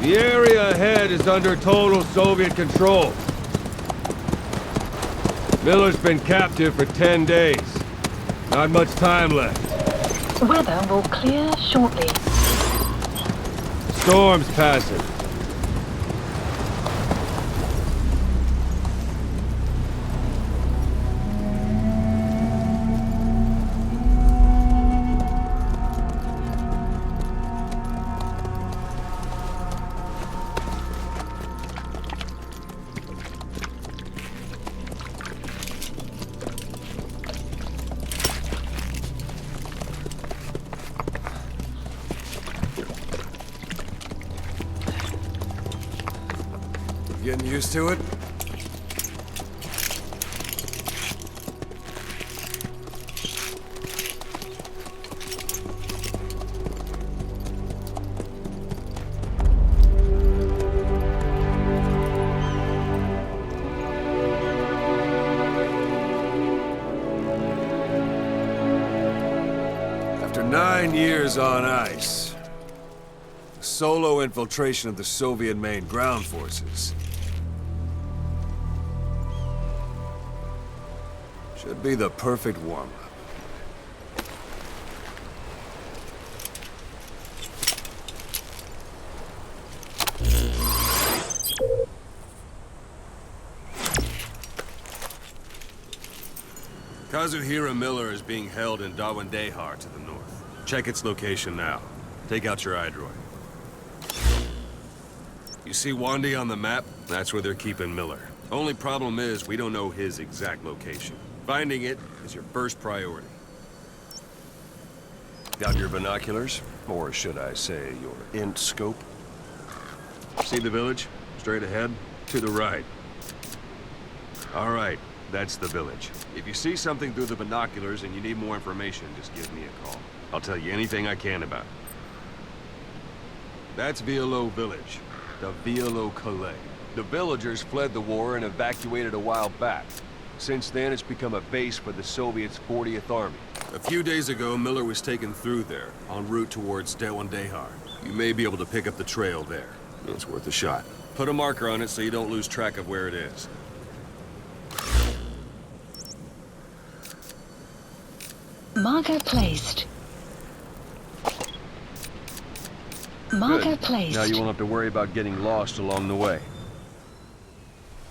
The area ahead is under total Soviet control. Miller's been captive for 10 days. Not much time left. Weather will clear shortly. Storm's passing. Getting used to it? After 9 years on ice, a solo infiltration of the Soviet main ground forces should be the perfect warm-up. Kazuhira Miller is being held in Dawandehar to the north. Check its location now. Take out your iDroid. You see Wandi on the map? That's where they're keeping Miller. Only problem is, we don't know his exact location. Finding it is your first priority. Got your binoculars? Or should I say, your int scope? See the village? Straight ahead? To the right. All right, that's the village. If you see something through the binoculars and you need more information, just give me a call. I'll tell you anything I can about it. That's Violo Village, the Violo Calais. The villagers fled the war and evacuated a while back. Since then, it's become a base for the Soviets' 40th Army. A few days ago, Miller was taken through there, en route towards Dawandehar. You may be able to pick up the trail there. It's worth a shot. Put a marker on it so you don't lose track of where it is. Marker placed. Marker Good. placed. Now you won't have to worry about getting lost along the way.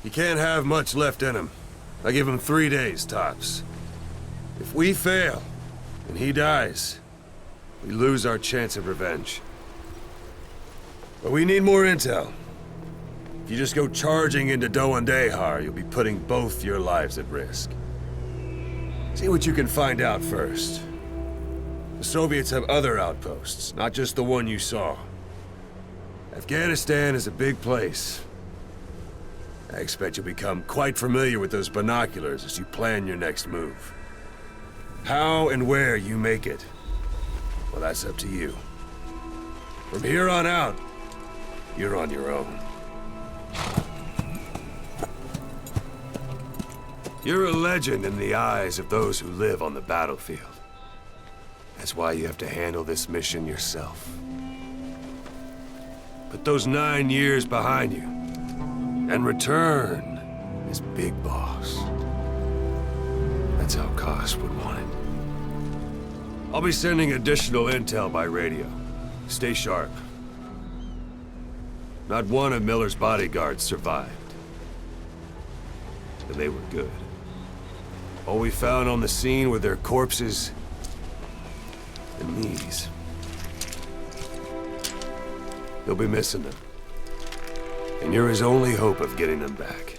He can't have much left in him. I give him 3 days, tops. If we fail, and he dies, we lose our chance of revenge. But we need more intel. If you just go charging into Dawandehar, you'll be putting both your lives at risk. See what you can find out first. The Soviets have other outposts, not just the one you saw. Afghanistan is a big place. I expect you'll become quite familiar with those binoculars as you plan your next move. How and where you make it, well, that's up to you. From here on out, you're on your own. You're a legend in the eyes of those who live on the battlefield. That's why you have to handle this mission yourself. Put those 9 years behind you, and return as Big Boss. That's how Koss would want it. I'll be sending additional intel by radio. Stay sharp. Not one of Miller's bodyguards survived. And they were good. All we found on the scene were their corpses and these. You'll be missing them. And you're his only hope of getting them back.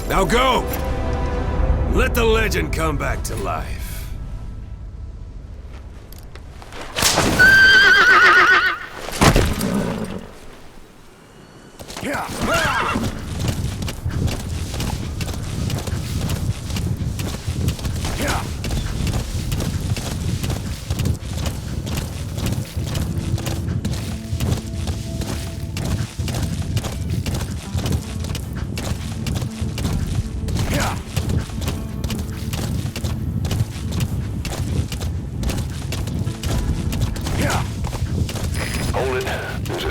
Now go! Let the legend come back to life.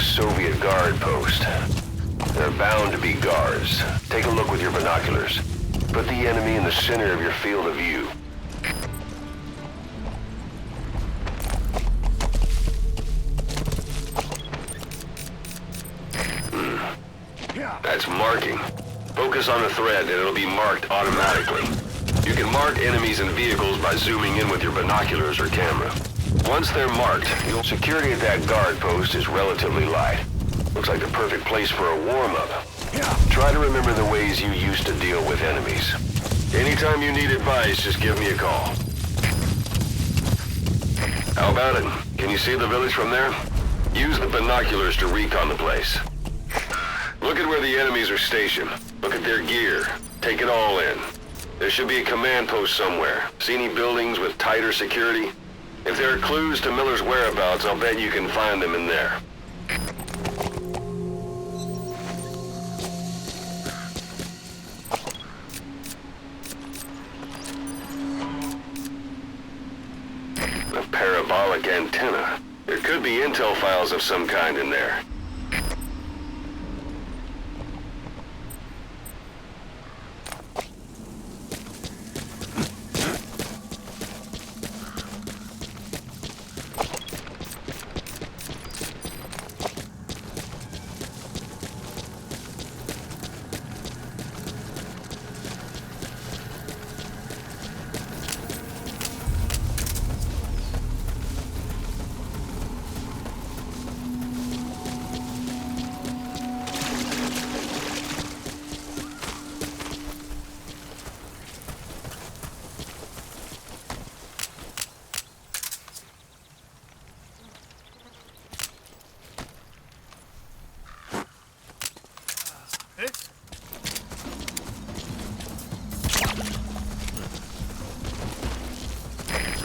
Soviet guard post. There are bound to be guards. Take a look with your binoculars. Put the enemy in the center of your field of view. That's marking. Focus on the thread and it'll be marked automatically. You can mark enemies and vehicles by zooming in with your binoculars or camera. Once they're marked, security at that guard post is relatively light. Looks like the perfect place for a warm-up. Try to remember the ways you used to deal with enemies. Anytime you need advice, just give me a call. How about it? Can you see the village from there? Use the binoculars to recon the place. Look at where the enemies are stationed. Look at their gear. Take it all in. There should be a command post somewhere. See any buildings with tighter security? If there are clues to Miller's whereabouts, I'll bet you can find them in there. A parabolic antenna. There could be intel files of some kind in there.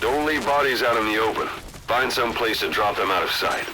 Don't leave bodies out in the open. Find some place to drop them out of sight.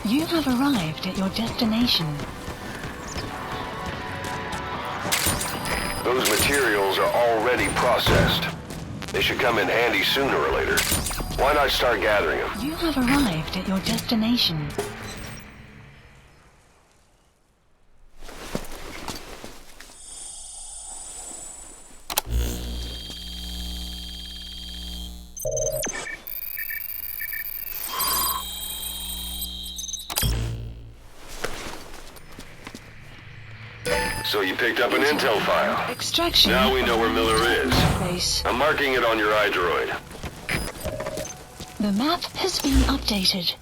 You have arrived at your destination. Those materials are already processed. They should come in handy sooner or later. Why not start gathering them? You have arrived at your destination. So you picked up an intel file. Extraction. Now we know where Miller is. Place. I'm marking it on your iDroid. The map has been updated.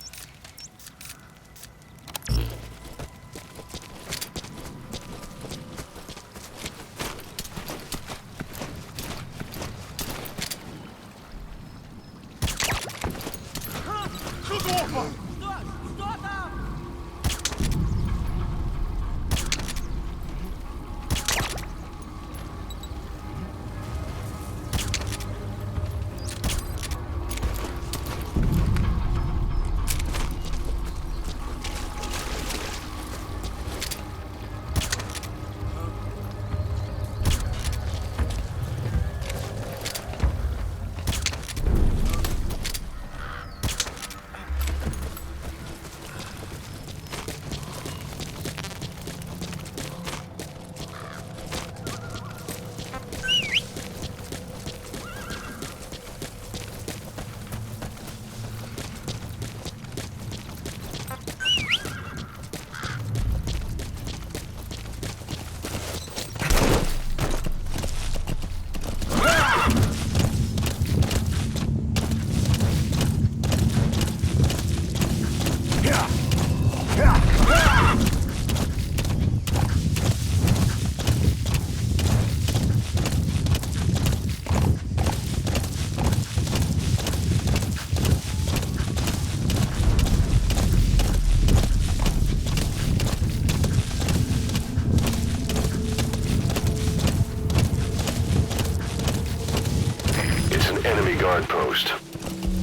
guard post.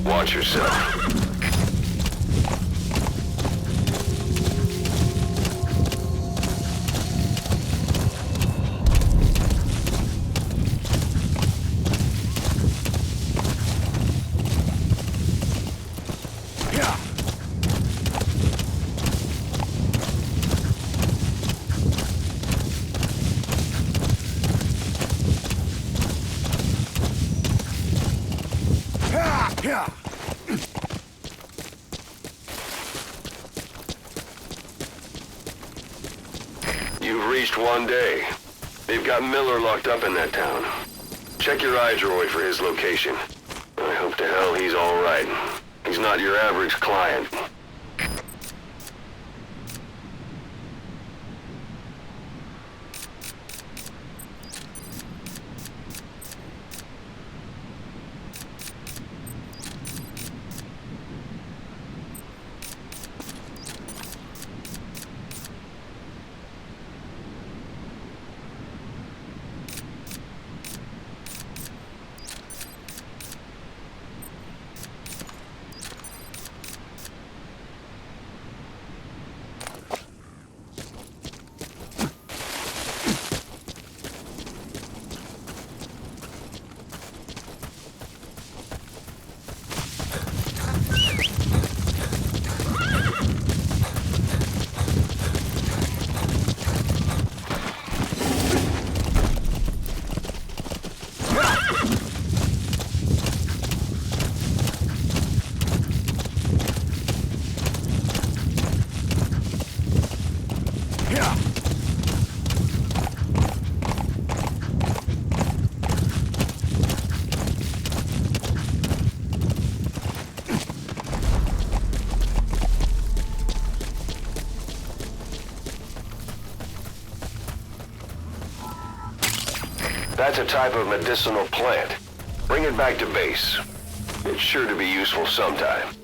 Watch yourself. You've reached 1 day. They've got Miller locked up in that town. Check your iDroid for his location. I hope to hell he's all right. He's not your average client. That's a type of medicinal plant. Bring it back to base. It's sure to be useful sometime.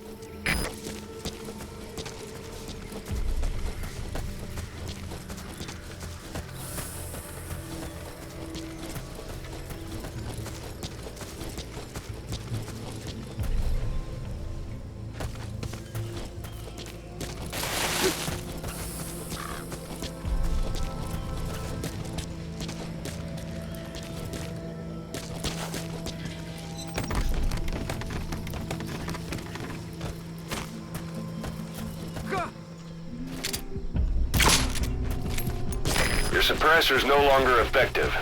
Your suppressor's no longer effective.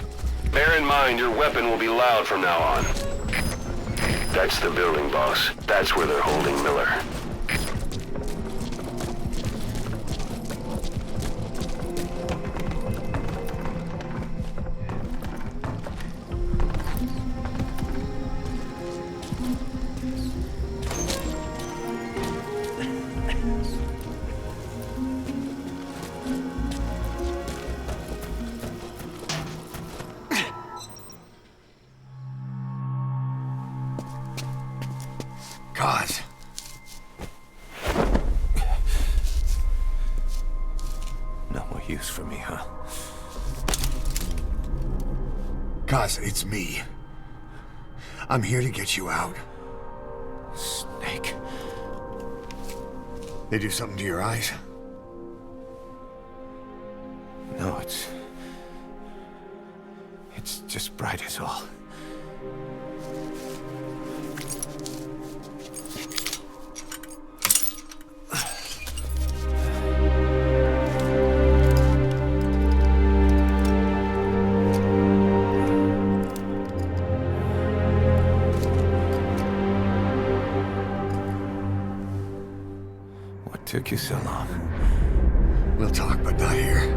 Bear in mind your weapon will be loud from now on. That's the building, boss. That's where they're holding Miller. God. No more use for me, huh? Kaz, it's me. I'm here to get you out. Snake. They do something to your eyes? No, it's just bright as all. What took you so long? We'll talk, but not here.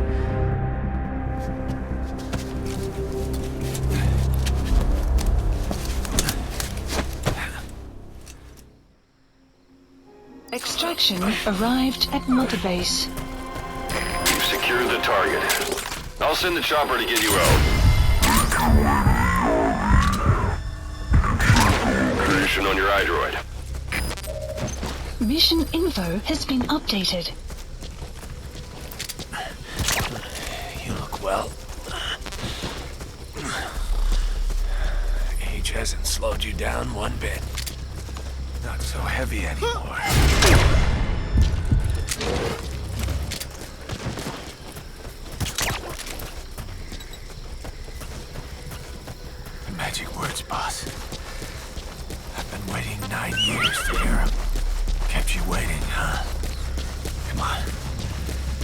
Extraction arrived at Mother Base. You've secured the target. I'll send the chopper to get you out. Mission on your iDroid. Mission info has been updated. You look well. cage hasn't slowed you down one bit. Not so heavy anymore. The magic words, boss. I've been waiting 9 years to hear them. Kept you waiting, huh? Come on.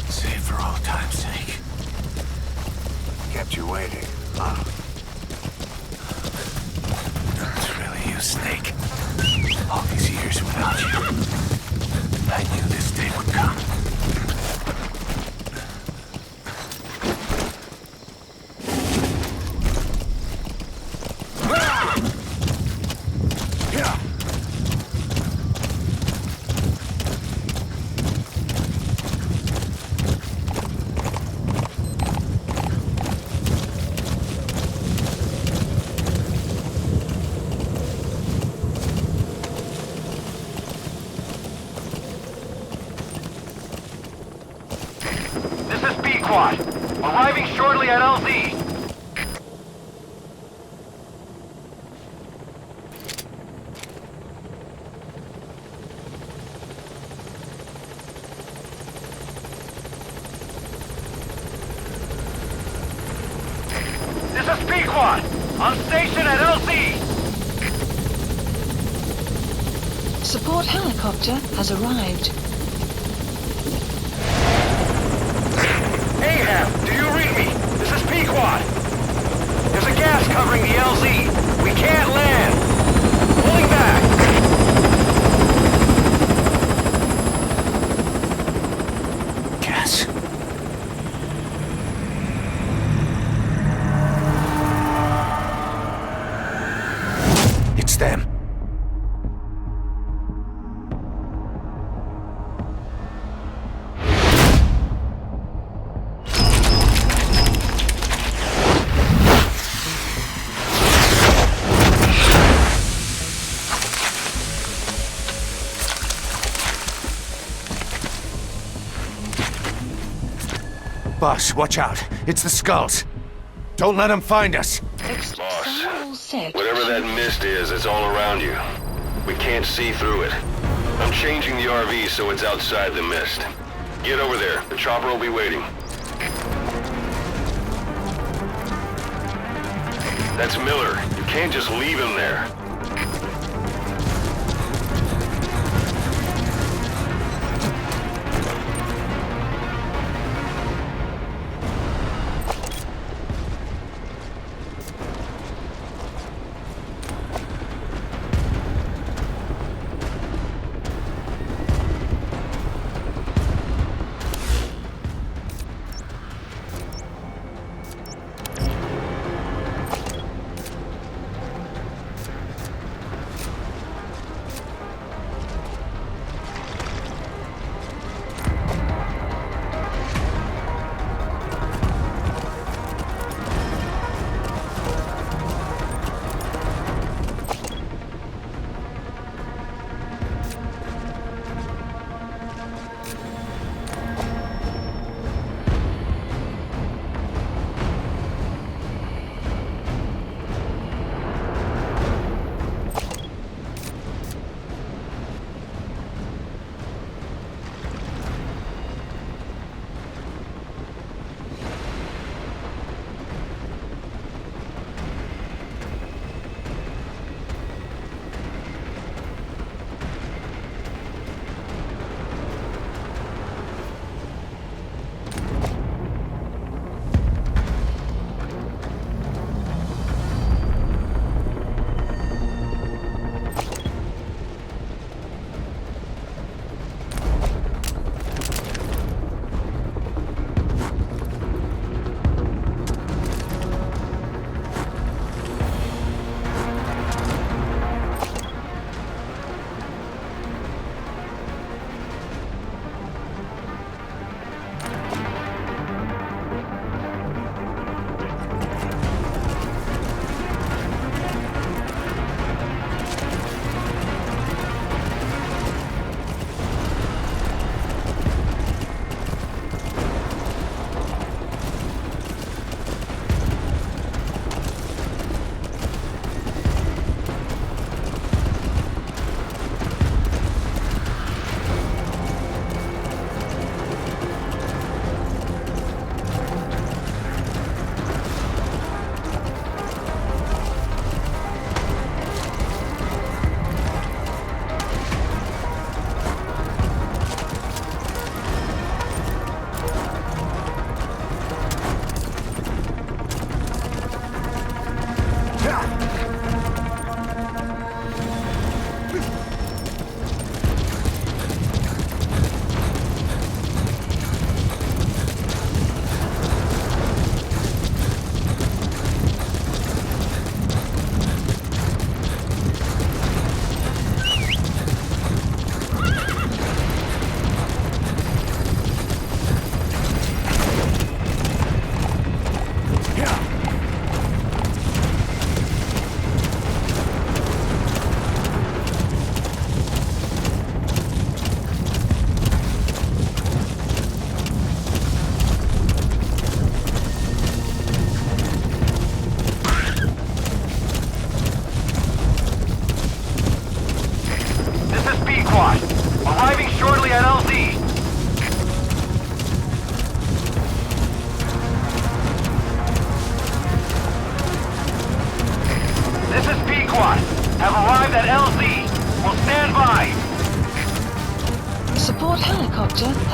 Say it for old time's sake. Kept you waiting, huh? It's really you, Snake. All these years without you. I knew this day would come. Arriving shortly at LZ. This is Pequod, on station at LZ. Support helicopter has arrived. Ahab, do you read me? This is Pequod. There's a gas covering the LZ. We can't land. Pulling back. Gas. It's them. Boss, watch out. It's the skulls. Don't let them find us. Boss, whatever that mist is, it's all around you. We can't see through it. I'm changing the RV so it's outside the mist. Get over there. The chopper will be waiting. That's Miller. You can't just leave him there.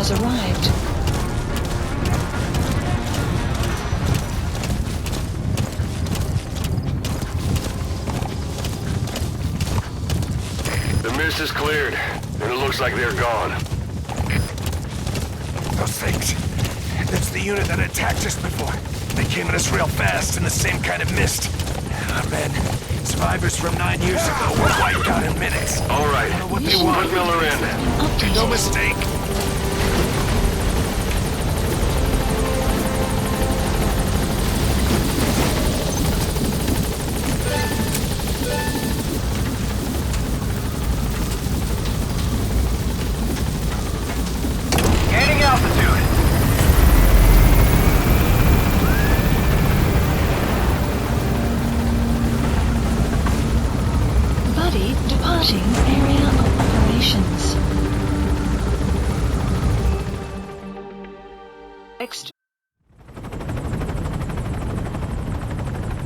has arrived. The mist is cleared, and it looks like they're gone. Those things. That's the unit that attacked us before. They came at us real fast in the same kind of mist. Our men, survivors from 9 years ago, were wiped out in minutes. All right, I don't know what they Mission want. put Miller in. Updated. No mistake. Gaining altitude. Buddy departing area of operations.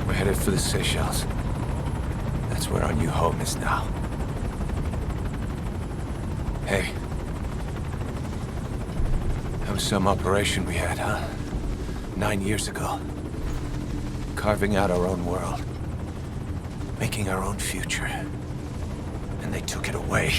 We're headed for the Seychelles. That's where our new home is now. Hey. That was some operation we had, huh? 9 years ago. Carving out our own world. Making our own future. And they took it away.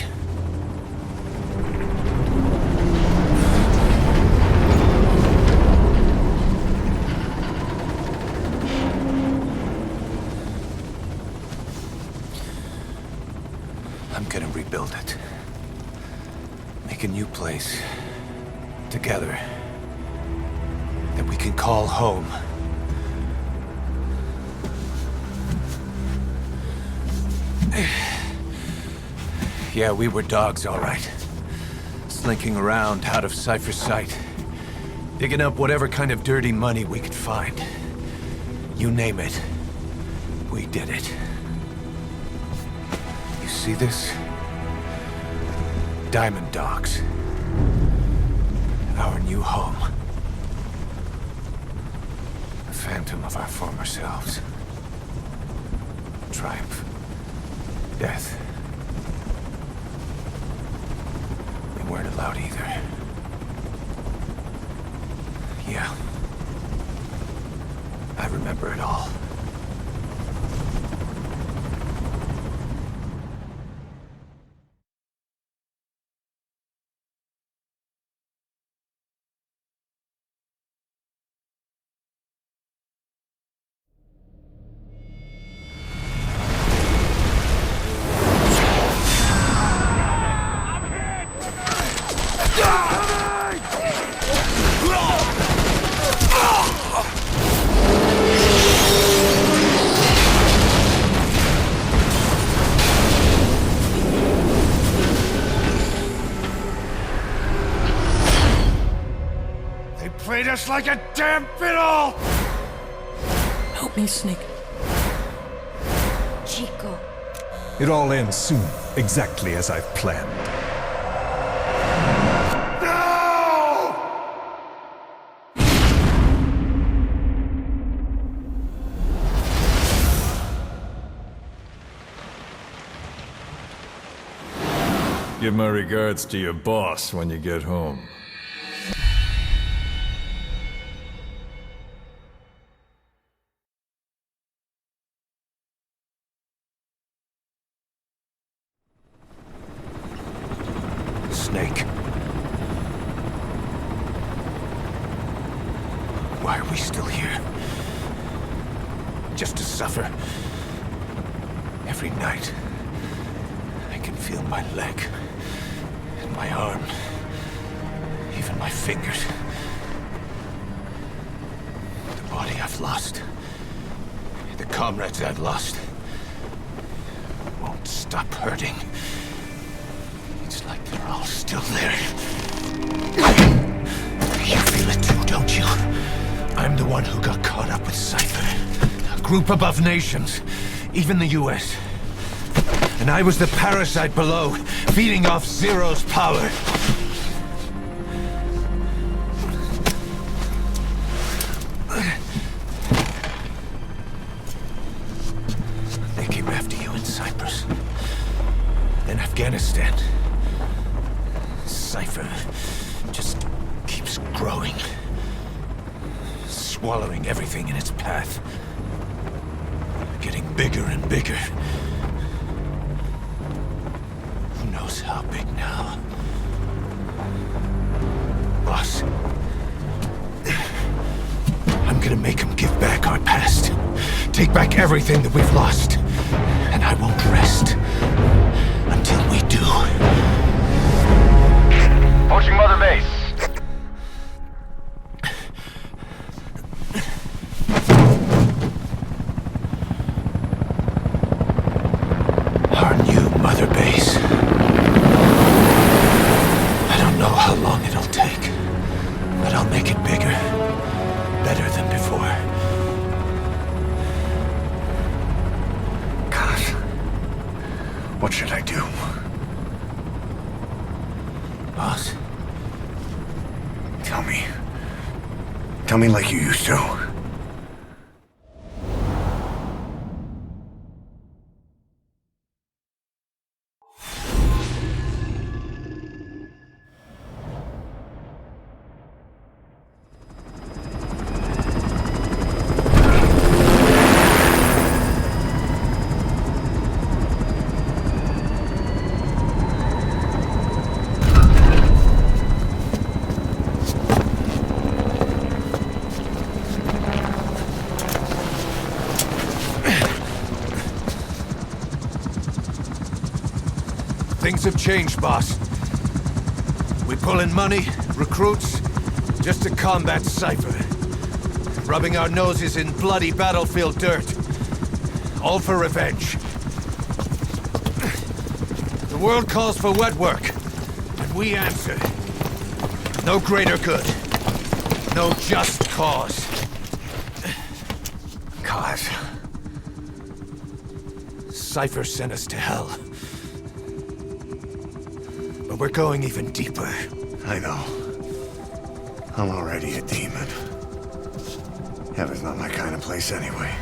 I'm gonna rebuild it. Make a new place. Together. That we can call home. Yeah, we were dogs, all right. Slinking around out of Cypher's sight. Digging up whatever kind of dirty money we could find. You name it. We did it. You see this? Diamond Dogs. Our new home. A phantom of our former selves. Triumph. Death. We weren't allowed either. Yeah. I remember it all. Played us like a damn fiddle! Help me, Snake. Chico. It all ends soon, exactly as I've planned. No! Give my regards to your boss when you get home. Snake. Why are we still here? Just to suffer? Every night, I can feel my leg, and my arm, even my fingers. The body I've lost, the comrades I've lost, won't stop hurting. It's like they're all still there. You feel it too, don't you? I'm the one who got caught up with Cypher. A group above nations, even the US. And I was the parasite below, feeding off Zero's power. They came after you in Cyprus. Then Afghanistan. Cypher just swallowing everything in its path. Getting bigger and bigger. Who knows how big now? Boss, I'm gonna make him give back our past. Take back everything that we've lost. And I won't rest until we do. Approaching Mother Base. Our new Mother Base. I don't know how long it'll take, but I'll make it bigger. Better than before. Gosh. What should I do? Boss? Tell me. Tell me like you used to. Things have changed, boss. We pull in money, recruits, just to combat Cypher. Rubbing our noses in bloody battlefield dirt. All for revenge. The world calls for wet work, and we answer. No greater good. No just cause. Cause? Cypher sent us to hell. But we're going even deeper. I know. I'm already a demon. Heaven's not my kind of place anyway.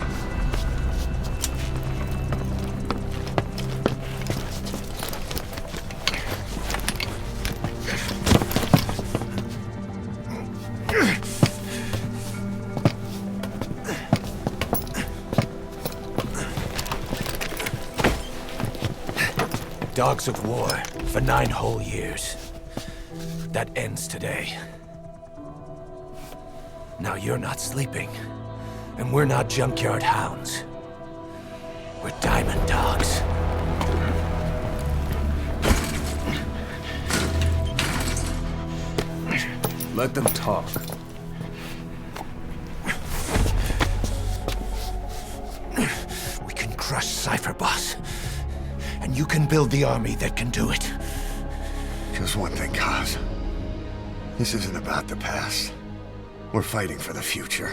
Dogs of war for 9 whole years. That ends today. Now you're not sleeping, and we're not junkyard hounds. We're diamond dogs. Let them talk. We can crush Cypher, boss. And you can build the army that can do it. Just one thing, Kaz. This isn't about the past. We're fighting for the future.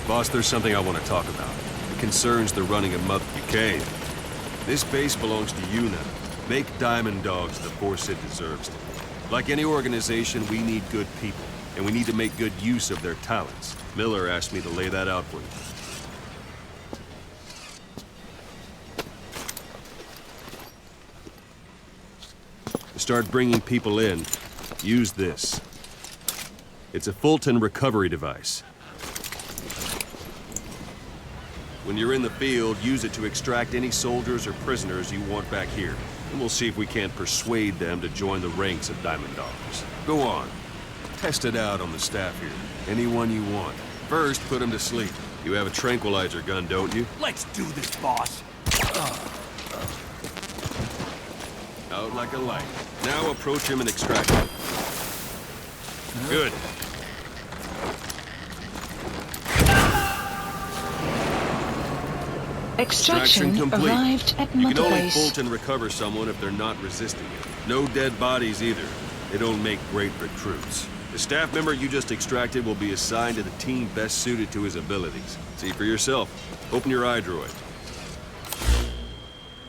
Boss, there's something I want to talk about. It concerns the running of Mother Decay. This base belongs to you now. Make Diamond Dogs the force it deserves. Like any organization, we need good people, and we need to make good use of their talents. Miller asked me to lay that out for you. To start bringing people in, use this. It's a Fulton recovery device. When you're in the field, use it to extract any soldiers or prisoners you want back here. And we'll see if we can't persuade them to join the ranks of Diamond Dogs. Go on. Test it out on the staff here. Anyone you want. First, put them to sleep. You have a tranquilizer gun, don't you? Let's do this, boss. Out like a light. Now approach him and extract him. Good. Extraction complete. arrived at You can Mother only Base. bolt and recover someone if they're not resisting it. No dead bodies either. They don't make great recruits. The staff member you just extracted will be assigned to the team best suited to his abilities. See for yourself. Open your iDroid.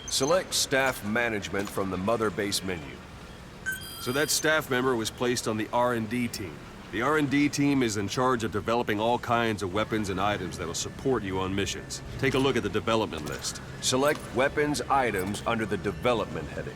Select Staff Management from the Mother Base menu. So that staff member was placed on the R&D team. The R&D team is in charge of developing all kinds of weapons and items that'll support you on missions. Take a look at the development list. Select Weapons Items under the Development heading.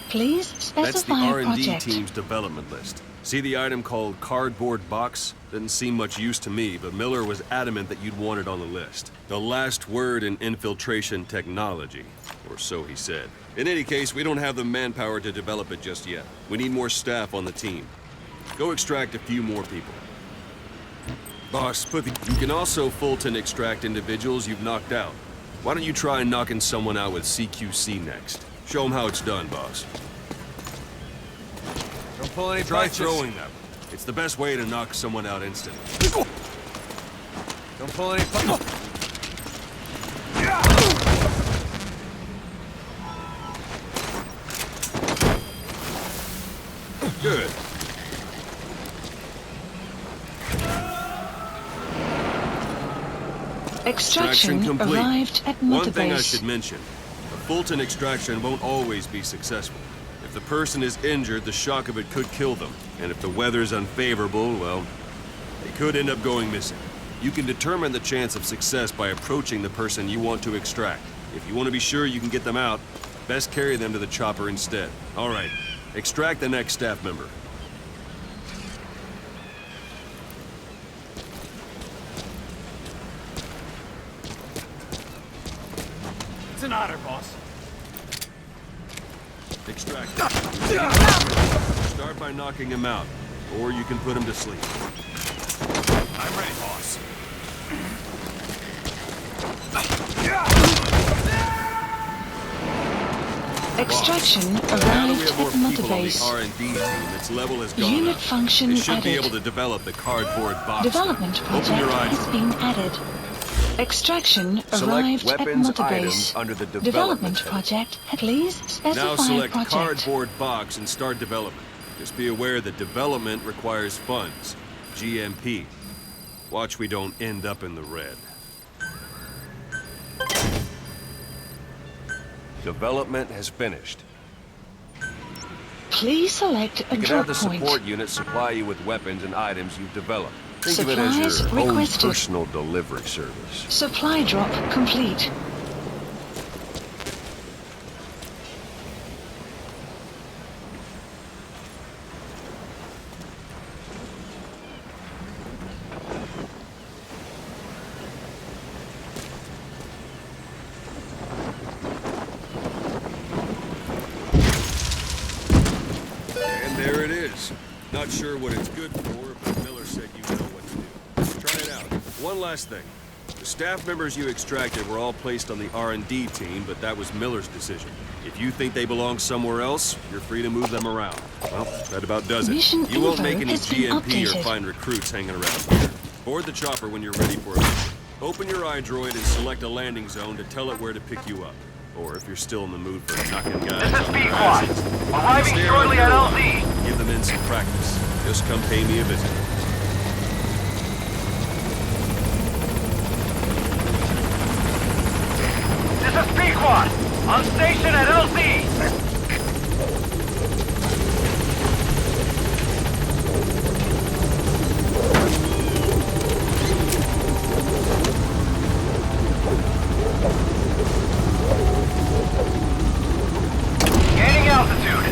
Please That's the specify a R&D project. team's development list. See the item called Cardboard Box? Didn't seem much use to me, but Miller was adamant that you'd want it on the list. The last word in infiltration technology, or so he said. In any case, we don't have the manpower to develop it just yet. We need more staff on the team. Go extract a few more people. Boss, you can also Fulton extract individuals you've knocked out. Why don't you try knocking someone out with CQC next? Show them how it's done, boss. Don't pull any Try punches. throwing them. It's the best way to knock someone out instantly. Don't pull any punches. Good. Extraction complete. arrived at Mother One thing I Base. should mention. A Fulton extraction won't always be successful. If the person is injured, the shock of it could kill them. And if the weather's unfavorable, well, they could end up going missing. You can determine the chance of success by approaching the person you want to extract. If you want to be sure you can get them out, best carry them to the chopper instead. All right, extract the next staff member. It's an honor, boss. Extract him. Start by knocking him out, or you can put him to sleep. I'm ready, boss. Extraction Now that we arrived have more at Mother people on the Base. R&D team, its level has gone Unit up. function They should be added. able to develop the cardboard box. Development now. project Open your eyes. has been added. Extraction Select arrived at weapons Mother items Base. under the Development development heading. project. Please specify Now a select project. cardboard box and start development. Just be aware that development requires funds. GMP. Watch we don't end up in the red. Development has finished. Please select a You can have drop the point. support unit supply you with weapons and items you've developed. Think of it as Supplies your own requested. personal delivery service. Supply drop complete. And there it is. Not sure what it's good for, but Miller said you know what to do. Try it out. One last thing. The staff members you extracted were all placed on the R&D team, but that was Miller's decision. If you think they belong somewhere else, you're free to move them around. Well, that about does it. Mission You won't info make any has been GMP or updated. find recruits hanging around here. Board the chopper when you're ready for it. Open your iDroid and select a landing zone to tell it where to pick you up. Or if you're still in the mood for knocking guys This is on their B-Quad. asses, Arriving stay shortly around at for a LZ. while. Give them in some practice. Just come pay me a visit. This is B-Quad. On station at LZ. Gaining altitude.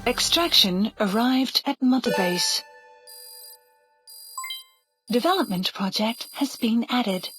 Extraction arrived at Mother Base. Development project has been added.